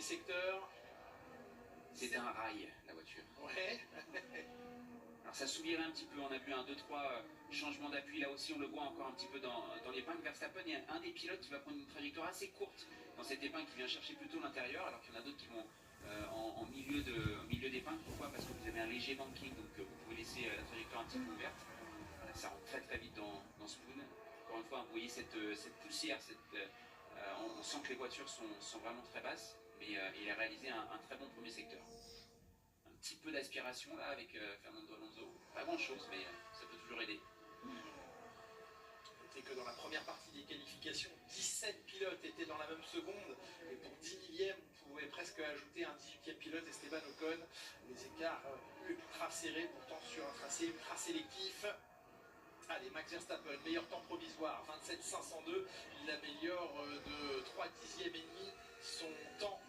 premier secteur. C'était un rail, la voiture. Ouais. Alors ça s'ouvrirait un petit peu, on a vu un 2-3 changements d'appui, là aussi on le voit encore un petit peu dans l'épingle. Verstappen, il y a un des pilotes qui va prendre une trajectoire assez courte dans cette épingle qui vient chercher plutôt l'intérieur, alors qu'il y en a d'autres qui vont en milieu d'épingle. Pourquoi? Parce que vous avez un léger banking, donc vous pouvez laisser la trajectoire un petit peu ouverte. Voilà, ça rentre très très vite dans Spoon. Encore une fois, vous voyez cette poussière, on sent que les voitures sont vraiment très basses, mais il a réalisé un très bon premier secteur. Un petit peu d'aspiration là avec Fernando Alonso, pas grand chose, mais ça peut toujours aider. Notez que dans la première partie des qualifications, 17 pilotes étaient dans la même seconde, et pour 10 millièmes, on pouvait presque ajouter un 18e pilote, Esteban Ocon. Les écarts ultra serrés, pourtant sur un tracé ultra sélectif. Allez, Max Verstappen, meilleur temps provisoire, 27 502, il améliore de 3 dixièmes et demi son temps